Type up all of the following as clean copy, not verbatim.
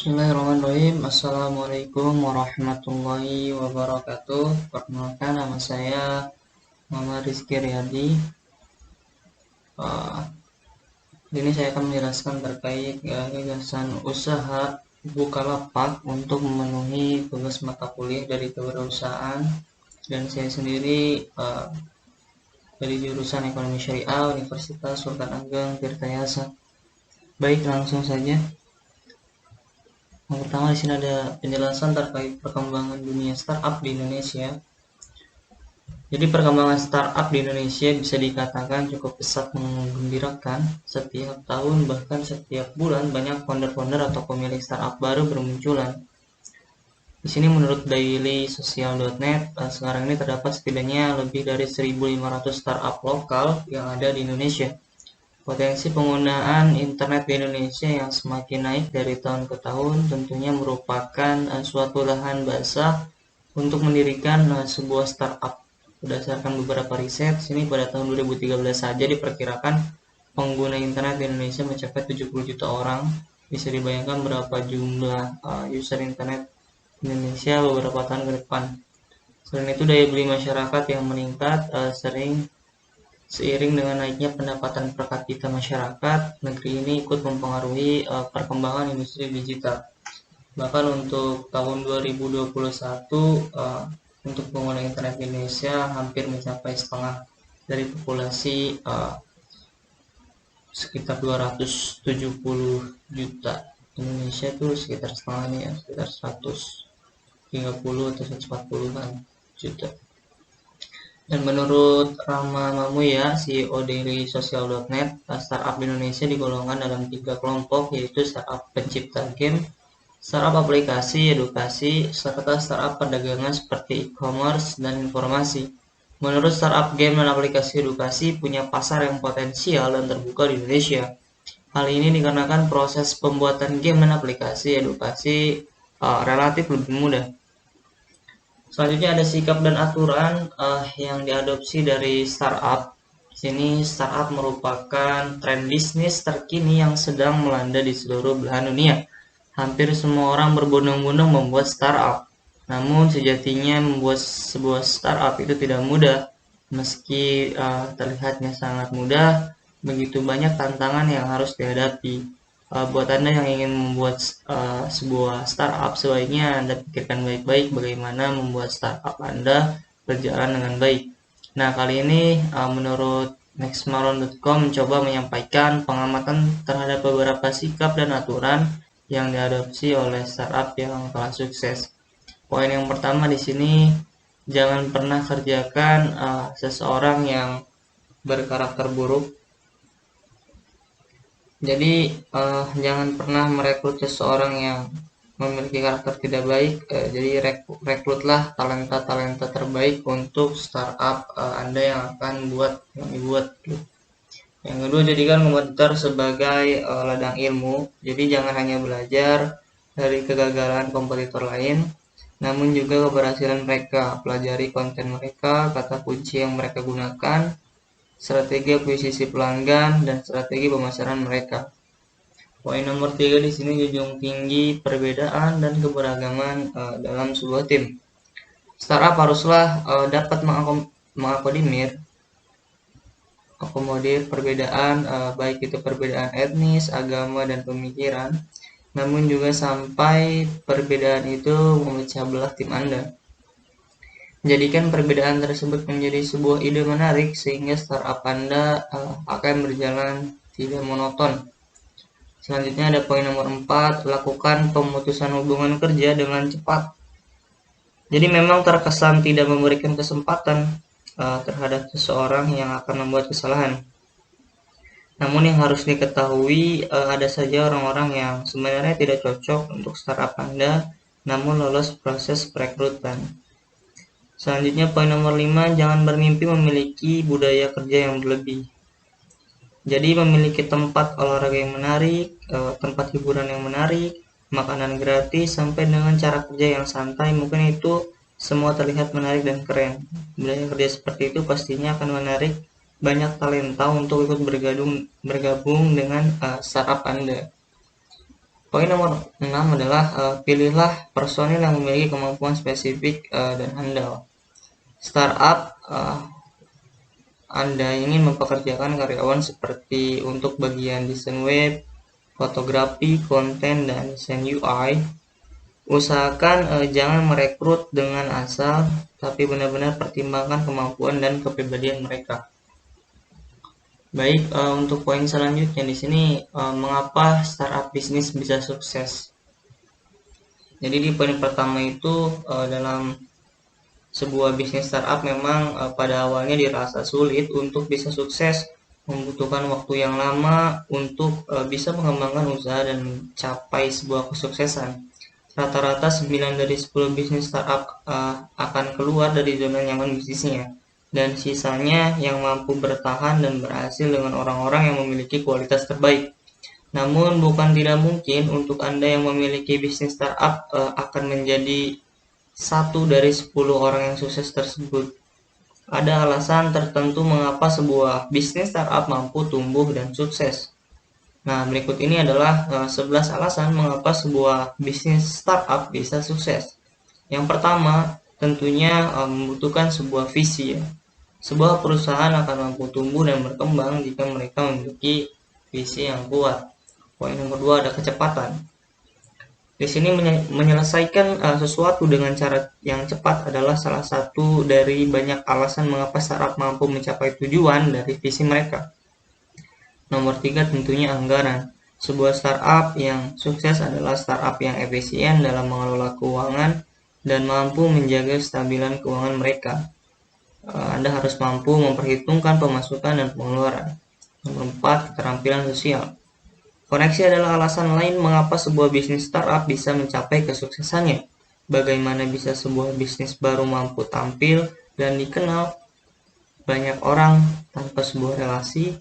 Bismillahirrahmanirrahim. Assalamualaikum warahmatullahi wabarakatuh. Perkenalkan, nama saya Muhammad Rizky Riyadi. Ini saya akan menjelaskan terkait gagasan usaha Bukalapak untuk memenuhi tugas mata kuliah dari kewirausahaan, dan saya sendiri dari jurusan Ekonomi Syariah Universitas Sultan Ageng Tirtayasa. Baik, langsung saja. Yang pertama, di sini ada penjelasan terkait perkembangan dunia startup di Indonesia. Jadi perkembangan startup di Indonesia bisa dikatakan cukup pesat menggembirakan. Setiap tahun bahkan setiap bulan banyak founder-founder atau pemilik startup baru bermunculan. Di sini menurut dailysocial.net, sekarang ini terdapat setidaknya lebih dari 1.500 startup lokal yang ada di Indonesia. Potensi penggunaan internet di Indonesia yang semakin naik dari tahun ke tahun tentunya merupakan suatu lahan basah untuk mendirikan sebuah startup. Berdasarkan beberapa riset, sini pada tahun 2013 saja diperkirakan pengguna internet di Indonesia mencapai 70 juta orang. Bisa dibayangkan berapa jumlah user internet Indonesia beberapa tahun ke depan. Selain itu, daya beli masyarakat yang meningkat seiring dengan naiknya pendapatan per kapita masyarakat, negeri ini ikut mempengaruhi perkembangan industri digital. Bahkan untuk tahun 2021, untuk pengguna internet di Indonesia hampir mencapai setengah dari populasi, sekitar 270 juta. Indonesia itu sekitar setengahnya ya, sekitar 130 atau 140-an juta. Dan menurut Rama Mamuya, CEO dailysocial.net, startup di Indonesia digolongkan dalam 3 kelompok, yaitu startup pencipta game, startup aplikasi edukasi, serta startup perdagangan seperti e-commerce dan informasi. Menurut startup game dan aplikasi edukasi punya pasar yang potensial dan terbuka di Indonesia. Hal ini dikarenakan proses pembuatan game dan aplikasi edukasi relatif lebih mudah. Selanjutnya ada sikap dan aturan yang diadopsi dari startup. Di sini startup merupakan tren bisnis terkini yang sedang melanda di seluruh belahan dunia. Hampir semua orang berbondong-bondong membuat startup. Namun sejatinya membuat sebuah startup itu tidak mudah. Meski terlihatnya sangat mudah, begitu banyak tantangan yang harus dihadapi. Buat Anda yang ingin membuat sebuah startup, sebaiknya Anda pikirkan baik-baik bagaimana membuat startup Anda berjalan dengan baik. Nah, kali ini menurut nextmaron.com mencoba menyampaikan pengamatan terhadap beberapa sikap dan aturan yang diadopsi oleh startup yang telah sukses. Poin yang pertama di sini, jangan pernah kerjakan seseorang yang berkarakter buruk. Jadi jangan pernah merekrut seseorang yang memiliki karakter tidak baik. Jadi rekrutlah talenta-talenta terbaik untuk startup Anda yang akan dibuat. Yang kedua, jadikan kompetitor sebagai ladang ilmu. Jadi jangan hanya belajar dari kegagalan kompetitor lain, namun juga keberhasilan mereka. Pelajari konten mereka, kata kunci yang mereka gunakan, strategi akuisisi pelanggan, dan strategi pemasaran mereka. Poin nomor 3 di sini, junjung tinggi perbedaan dan keberagaman dalam sebuah tim. Startup haruslah dapat mengakomodir perbedaan, baik itu perbedaan etnis, agama, dan pemikiran, namun juga sampai perbedaan itu memecah belah tim Anda. Jadikan perbedaan tersebut menjadi sebuah ide menarik sehingga startup Anda akan berjalan tidak monoton. Selanjutnya ada poin nomor 4, lakukan pemutusan hubungan kerja dengan cepat. Jadi memang terkesan tidak memberikan kesempatan terhadap seseorang yang akan membuat kesalahan. Namun yang harus diketahui, ada saja orang-orang yang sebenarnya tidak cocok untuk startup Anda, namun lolos proses perekrutan. Selanjutnya poin nomor 5, jangan bermimpi memiliki budaya kerja yang berlebih. Jadi memiliki tempat olahraga yang menarik, tempat hiburan yang menarik, makanan gratis, sampai dengan cara kerja yang santai, mungkin itu semua terlihat menarik dan keren. Budaya kerja seperti itu pastinya akan menarik banyak talenta untuk ikut bergabung dengan startup Anda. Poin nomor 6 adalah pilihlah personil yang memiliki kemampuan spesifik dan handal. Startup Anda ingin mempekerjakan karyawan seperti untuk bagian desain web, fotografi, konten, dan desain UI. Usahakan jangan merekrut dengan asal, tapi benar-benar pertimbangkan kemampuan dan kepribadian mereka. Baik, untuk poin selanjutnya di sini mengapa startup bisnis bisa sukses. Jadi di poin pertama itu dalam sebuah bisnis startup memang pada awalnya dirasa sulit untuk bisa sukses, membutuhkan waktu yang lama untuk bisa mengembangkan usaha dan mencapai sebuah kesuksesan. Rata-rata 9 dari 10 bisnis startup akan keluar dari zona nyaman bisnisnya, dan sisanya yang mampu bertahan dan berhasil dengan orang-orang yang memiliki kualitas terbaik. Namun bukan tidak mungkin untuk Anda yang memiliki bisnis startup akan menjadi satu dari 10 orang yang sukses tersebut. Ada alasan tertentu mengapa sebuah bisnis startup mampu tumbuh dan sukses. Nah, berikut ini adalah 11 alasan mengapa sebuah bisnis startup bisa sukses. Yang pertama, tentunya membutuhkan sebuah visi ya. Sebuah perusahaan akan mampu tumbuh dan berkembang jika mereka memiliki visi yang kuat. Poin nomor 2 ada kecepatan. Di sini menyelesaikan sesuatu dengan cara yang cepat adalah salah satu dari banyak alasan mengapa startup mampu mencapai tujuan dari visi mereka. Nomor 3 tentunya anggaran. Sebuah startup yang sukses adalah startup yang efisien dalam mengelola keuangan dan mampu menjaga kestabilan keuangan mereka. Anda harus mampu memperhitungkan pemasukan dan pengeluaran. Nomor 4, keterampilan sosial. Koneksi adalah alasan lain mengapa sebuah bisnis startup bisa mencapai kesuksesannya. Bagaimana bisa sebuah bisnis baru mampu tampil dan dikenal banyak orang tanpa sebuah relasi?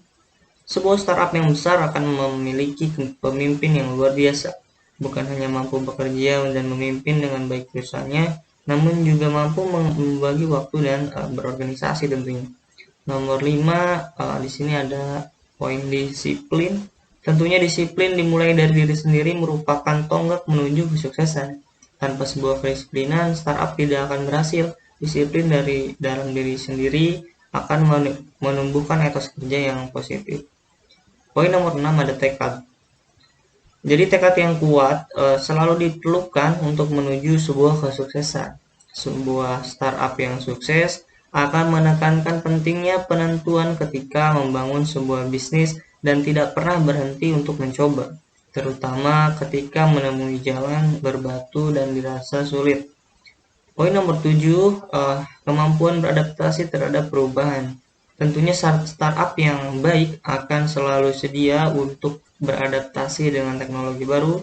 Sebuah startup yang besar akan memiliki pemimpin yang luar biasa. Bukan hanya mampu bekerja dan memimpin dengan baik perusahaannya, namun juga mampu membagi waktu dan berorganisasi tentunya. Nomor 5, di sini ada poin disiplin. Tentunya disiplin dimulai dari diri sendiri merupakan tonggak menuju kesuksesan. Tanpa sebuah kedisiplinan, startup tidak akan berhasil. Disiplin dari dalam diri sendiri akan menumbuhkan etos kerja yang positif. Poin nomor 6 ada tekad. Jadi tekad yang kuat selalu diperlukan untuk menuju sebuah kesuksesan. Sebuah startup yang sukses akan menekankan pentingnya penentuan ketika membangun sebuah bisnis dan tidak pernah berhenti untuk mencoba, terutama ketika menemui jalan berbatu dan dirasa sulit. Poin nomor 7, kemampuan beradaptasi terhadap perubahan. Tentunya startup yang baik akan selalu sedia untuk beradaptasi dengan teknologi baru,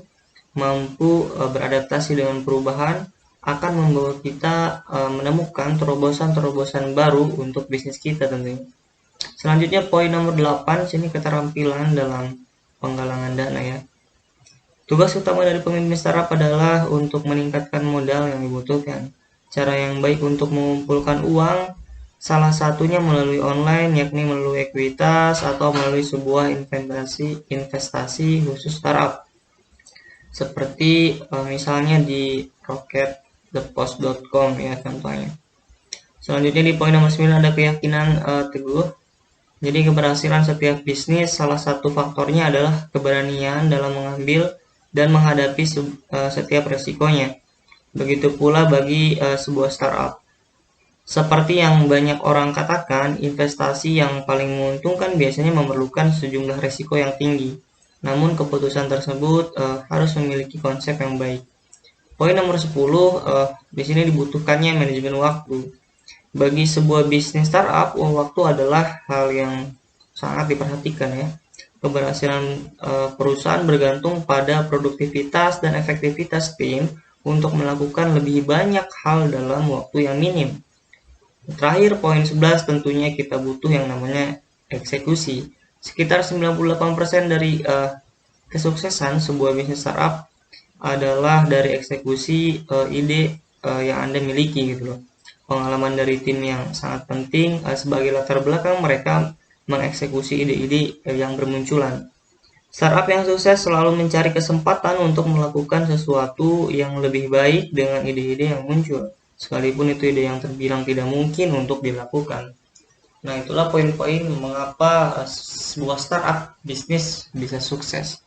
mampu beradaptasi dengan perubahan, akan membawa kita menemukan terobosan-terobosan baru untuk bisnis kita tentunya. Selanjutnya poin nomor 8, sini keterampilan dalam penggalangan dana ya. Tugas utama dari pemimpin startup adalah untuk meningkatkan modal yang dibutuhkan. Cara yang baik untuk mengumpulkan uang salah satunya melalui online, yakni melalui ekuitas atau melalui sebuah investasi khusus startup. Seperti misalnya di rocketthepost.com ya contohnya. Selanjutnya di poin nomor 9 ada keyakinan teguh. Jadi keberhasilan setiap bisnis salah satu faktornya adalah keberanian dalam mengambil dan menghadapi setiap resikonya. Begitu pula bagi sebuah startup. Seperti yang banyak orang katakan, investasi yang paling menguntungkan biasanya memerlukan sejumlah resiko yang tinggi. Namun keputusan tersebut harus memiliki konsep yang baik. Poin nomor 10, di sini dibutuhkannya manajemen waktu. Bagi sebuah bisnis startup, waktu adalah hal yang sangat diperhatikan ya. Keberhasilan perusahaan bergantung pada produktivitas dan efektivitas tim untuk melakukan lebih banyak hal dalam waktu yang minim. Terakhir, poin 11, tentunya kita butuh yang namanya eksekusi. Sekitar 98% dari kesuksesan sebuah bisnis startup adalah dari eksekusi ide yang Anda miliki gitu loh. Pengalaman dari tim yang sangat penting sebagai latar belakang mereka mengeksekusi ide-ide yang bermunculan. Startup yang sukses selalu mencari kesempatan untuk melakukan sesuatu yang lebih baik dengan ide-ide yang muncul, sekalipun itu ide yang terbilang tidak mungkin untuk dilakukan. Nah, itulah poin-poin mengapa sebuah startup bisnis bisa sukses.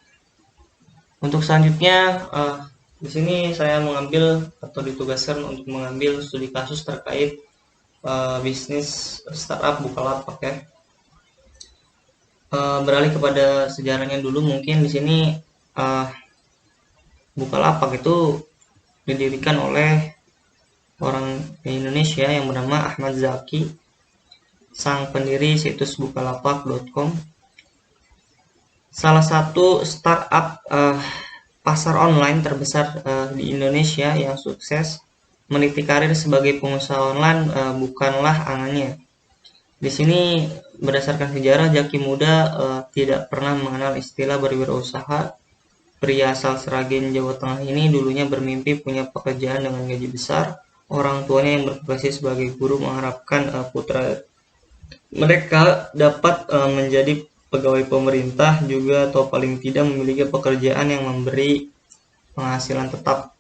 Untuk selanjutnya, di sini saya mengambil atau ditugaskan untuk mengambil studi kasus terkait bisnis startup Bukalapak ya. Beralih kepada sejarahnya dulu, mungkin di sini Bukalapak itu didirikan oleh orang Indonesia yang bernama Ahmad Zaki, sang pendiri situs bukalapak.com. Salah satu startup pasar online terbesar di Indonesia yang sukses. Meniti karir sebagai pengusaha online bukanlah angannya. Di sini berdasarkan sejarah, Zaki muda tidak pernah mengenal istilah berwirausaha. Pria asal Sragen, Jawa Tengah ini dulunya bermimpi punya pekerjaan dengan gaji besar. Orang tuanya yang berprofesi sebagai guru mengharapkan putra mereka dapat menjadi pegawai pemerintah juga, atau paling tidak memiliki pekerjaan yang memberi penghasilan tetap.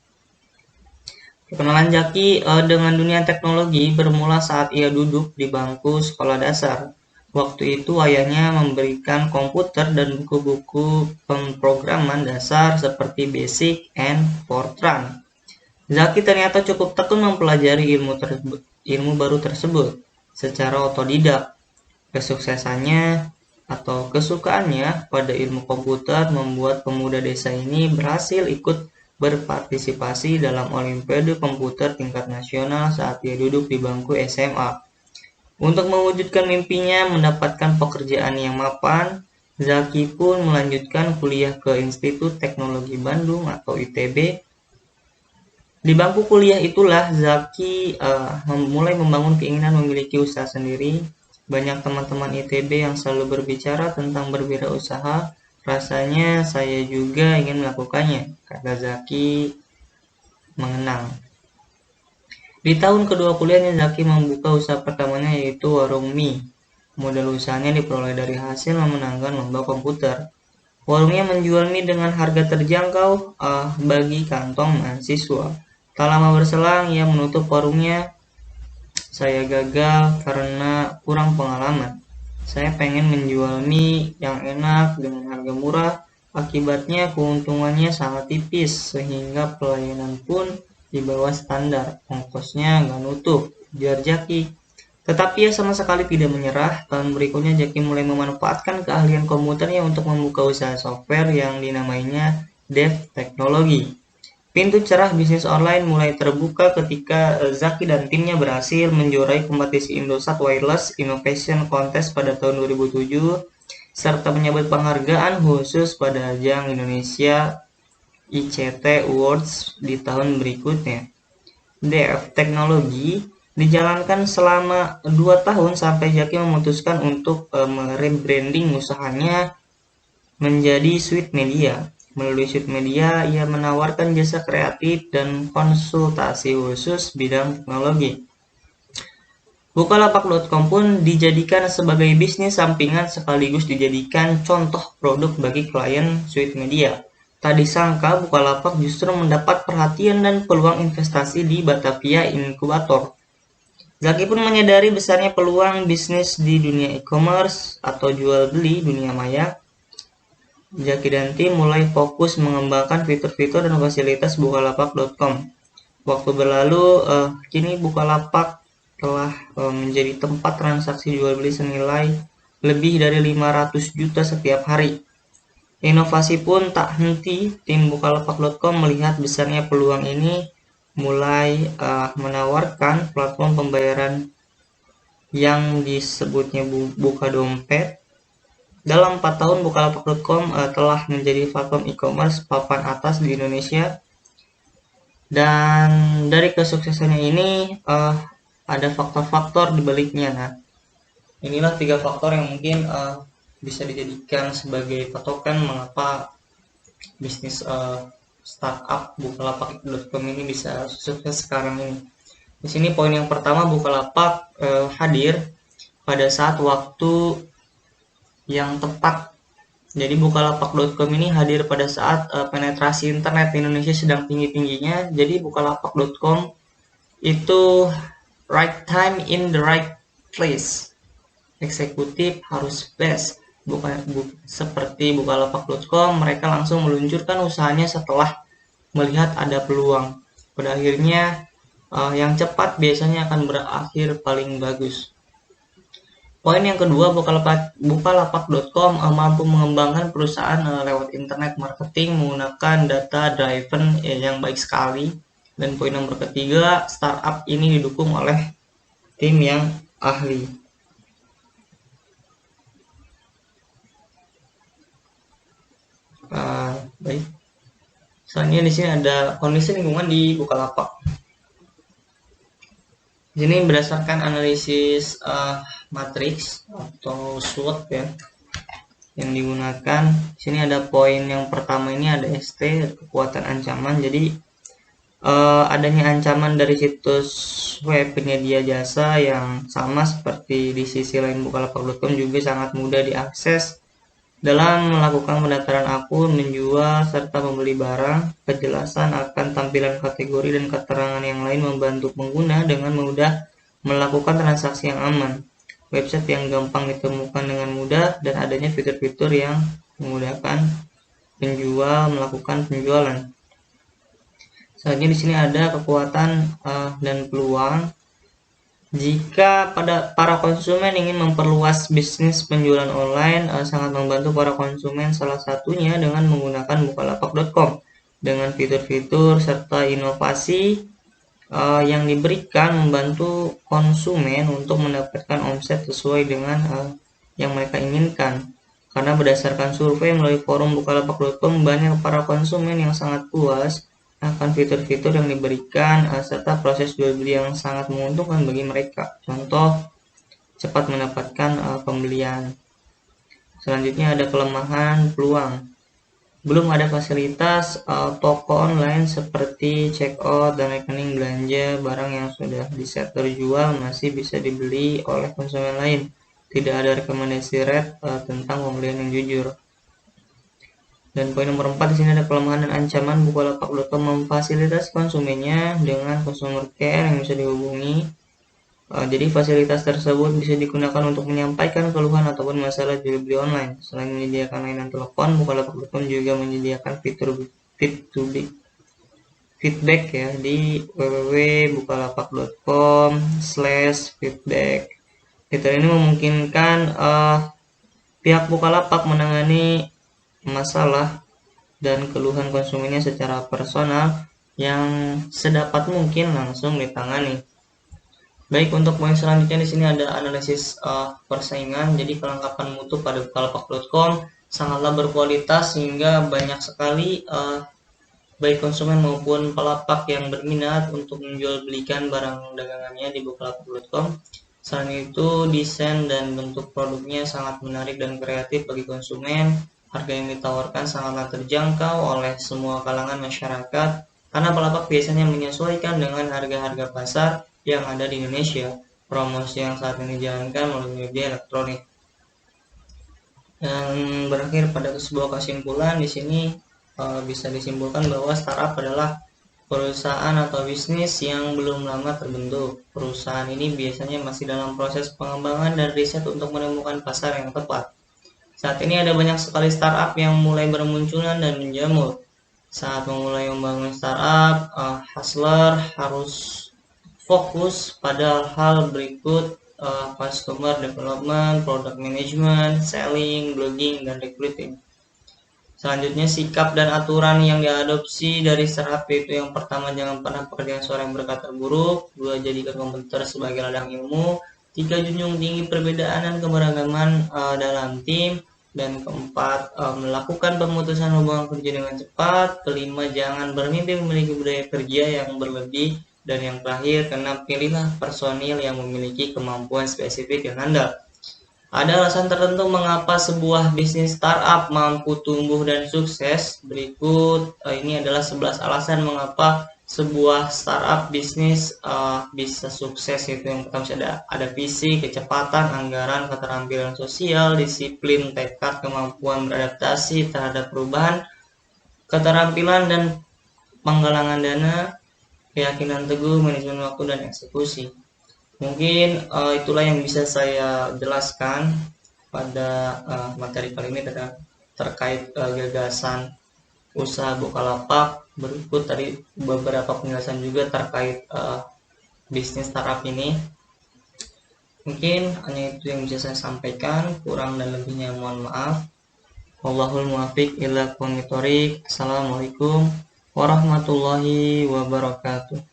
Perkenalan Zaki dengan dunia teknologi bermula saat ia duduk di bangku sekolah dasar. Waktu itu ayahnya memberikan komputer dan buku-buku pemrograman dasar seperti Basic and Fortran. Zaki ternyata cukup tekun mempelajari ilmu baru tersebut secara otodidak. Kesuksesannya atau kesukaannya pada ilmu komputer membuat pemuda desa ini berhasil ikut berpartisipasi dalam Olimpiade Komputer tingkat nasional saat ia duduk di bangku SMA. Untuk mewujudkan mimpinya mendapatkan pekerjaan yang mapan, Zaki pun melanjutkan kuliah ke Institut Teknologi Bandung atau ITB. Di bangku kuliah itulah Zaki mulai membangun keinginan memiliki usaha sendiri. Banyak teman-teman ITB yang selalu berbicara tentang berwirausaha. Rasanya saya juga ingin melakukannya, kata Zaki mengenang. Di tahun kedua kuliahnya, Zaki membuka usaha pertamanya, yaitu warung mie. Modal usahanya diperoleh dari hasil memenangkan lomba komputer. Warungnya menjual mie dengan harga terjangkau bagi kantong mahasiswa. Tak lama berselang, ia menutup warungnya. Saya gagal karena kurang pengalaman. Saya pengen menjual mie yang enak dengan harga murah. Akibatnya keuntungannya sangat tipis, sehingga pelayanan pun di bawah standar. Ongkosnya nggak nutup, biar Zaki. Tetapi ia sama sekali tidak menyerah. Tahun berikutnya Zaki mulai memanfaatkan keahlian komputernya untuk membuka usaha software yang dinamainya Dev Teknologi. Pintu cerah bisnis online mulai terbuka ketika Zaki dan timnya berhasil menjuarai kompetisi Indosat Wireless Innovation Contest pada tahun 2007, serta menyabet penghargaan khusus pada ajang Indonesia ICT Awards di tahun berikutnya. Dev Teknologi dijalankan selama 2 tahun sampai Zaki memutuskan untuk merebranding usahanya menjadi Sweet Media. Melalui Sweet Media, ia menawarkan jasa kreatif dan konsultasi khusus bidang teknologi. Bukalapak.com pun dijadikan sebagai bisnis sampingan sekaligus dijadikan contoh produk bagi klien Sweet Media. Tak disangka Bukalapak justru mendapat perhatian dan peluang investasi di Batavia Inkubator. Zaki pun menyadari besarnya peluang bisnis di dunia e-commerce atau jual beli dunia maya. Zaki dan tim mulai fokus mengembangkan fitur-fitur dan fasilitas Bukalapak.com. Waktu berlalu, kini Bukalapak telah menjadi tempat transaksi jual beli senilai lebih dari 500 juta setiap hari. Inovasi pun tak henti. Tim Bukalapak.com melihat besarnya peluang ini, mulai menawarkan platform pembayaran yang disebutnya Buka Dompet. Dalam 4 tahun Bukalapak.com telah menjadi platform e-commerce papan atas di Indonesia. Dan dari kesuksesannya ini ada faktor-faktor di baliknya. Nah, inilah 3 faktor yang mungkin bisa dijadikan sebagai patokan mengapa bisnis startup Bukalapak.com ini bisa sukses sekarang ini. Di sini poin yang pertama, Bukalapak hadir pada saat waktu yang tepat Jadi Bukalapak.com ini hadir pada saat penetrasi internet di Indonesia sedang tinggi-tingginya. Jadi Bukalapak.com itu right time in the right place. Eksekutif harus best. Seperti Bukalapak.com, mereka langsung meluncurkan usahanya setelah melihat ada peluang. Pada akhirnya yang cepat biasanya akan berakhir paling bagus. Poin yang kedua, Bukalapak.com mampu mengembangkan perusahaan lewat internet marketing menggunakan data driven yang baik sekali. Dan poin nomor ketiga, startup ini didukung oleh tim yang ahli. Baik. Selanjutnya di sini ada kondisi lingkungan di Bukalapak. Di sini berdasarkan analisis matriks atau SWOT ya yang digunakan. Di sini ada poin yang pertama ini ada ST, kekuatan ancaman. Jadi adanya ancaman dari situs web penyedia jasa yang sama seperti di sisi lain Bukalapak.com juga sangat mudah diakses dalam melakukan pendaftaran akun, menjual, serta membeli barang. Kejelasan akan tampilan kategori dan keterangan yang lain membantu pengguna dengan mudah melakukan transaksi yang aman. Website yang gampang ditemukan dengan mudah dan adanya fitur-fitur yang memudahkan penjual melakukan penjualan. Selanjutnya di sini ada kekuatan dan peluang. Jika para konsumen ingin memperluas bisnis penjualan online, sangat membantu para konsumen, salah satunya dengan menggunakan Bukalapak.com dengan fitur-fitur serta inovasi yang diberikan membantu konsumen untuk mendapatkan omset sesuai dengan yang mereka inginkan. Karena berdasarkan survei melalui forum Bukalapak.com, banyak para konsumen yang sangat puas akan fitur-fitur yang diberikan serta proses jual beli yang sangat menguntungkan bagi mereka. Contoh, cepat mendapatkan pembelian. Selanjutnya ada kelemahan peluang. Belum ada fasilitas toko online seperti checkout dan rekening belanja. Barang yang sudah diset terjual masih bisa dibeli oleh konsumen lain. Tidak ada rekomendasi rate tentang pembelian yang jujur. Dan poin nomor 4 di sini ada kelemahan dan ancaman. Bukalapak.com memfasilitasi konsumennya dengan customer care yang bisa dihubungi. Jadi fasilitas tersebut bisa digunakan untuk menyampaikan keluhan ataupun masalah jual beli online. Selain menyediakan layanan telepon, Bukalapak.com juga menyediakan fitur feedback ya di www.bukalapak.com/feedback. Fitur ini memungkinkan pihak Bukalapak menangani masalah dan keluhan konsumennya secara personal yang sedapat mungkin langsung ditangani. Baik, untuk poin selanjutnya di sini ada analisis persaingan. Jadi kelengkapan mutu pada Bukalapak.com sangatlah berkualitas sehingga banyak sekali baik konsumen maupun pelapak yang berminat untuk menjual belikan barang dagangannya di Bukalapak.com. Selain itu, desain dan bentuk produknya sangat menarik dan kreatif bagi konsumen. Harga yang ditawarkan sangatlah terjangkau oleh semua kalangan masyarakat karena pelapak biasanya menyesuaikan dengan harga-harga pasar yang ada di Indonesia. Promosi yang saat ini dijalankan melalui media elektronik. Dan berakhir pada sebuah kesimpulan di sini bisa disimpulkan bahwa startup adalah perusahaan atau bisnis yang belum lama terbentuk. Perusahaan ini biasanya masih dalam proses pengembangan dan riset untuk menemukan pasar yang tepat. Saat ini ada banyak sekali startup yang mulai bermunculan dan menjamur. Saat memulai membangun startup, hustler harus fokus pada hal berikut, customer development, product management, selling, blogging, dan recruiting. Selanjutnya, sikap dan aturan yang diadopsi dari startup yaitu yang pertama, jangan pernah pekerjaan seorang yang berkata buruk. 2, jadikan komputer sebagai ladang ilmu. 3, junjung tinggi perbedaan dan keberagaman dalam tim. Dan keempat, melakukan pemutusan hubungan kerja dengan cepat. Kelima, jangan bermimpi memiliki budaya kerja yang berlebih. Dan yang terakhir, pilihlah personil yang memiliki kemampuan spesifik yang andal. Ada alasan tertentu mengapa sebuah bisnis startup mampu tumbuh dan sukses. Berikut ini adalah 11 alasan mengapa sebuah startup bisnis bisa sukses itu yang pertama ada visi, kecepatan, anggaran, keterampilan sosial, disiplin, tekad, kemampuan beradaptasi terhadap perubahan, keterampilan dan penggalangan dana, keyakinan teguh, manajemen waktu dan eksekusi. Mungkin itulah yang bisa saya jelaskan pada materi kali ini terkait gagasan usaha Bukalapak. Berikut tadi beberapa penjelasan juga terkait bisnis startup ini. Mungkin hanya itu yang bisa saya sampaikan, kurang dan lebihnya mohon maaf. Wallahul muwaffiq ila aqwamit thoriq. Assalamualaikum warahmatullahi wabarakatuh.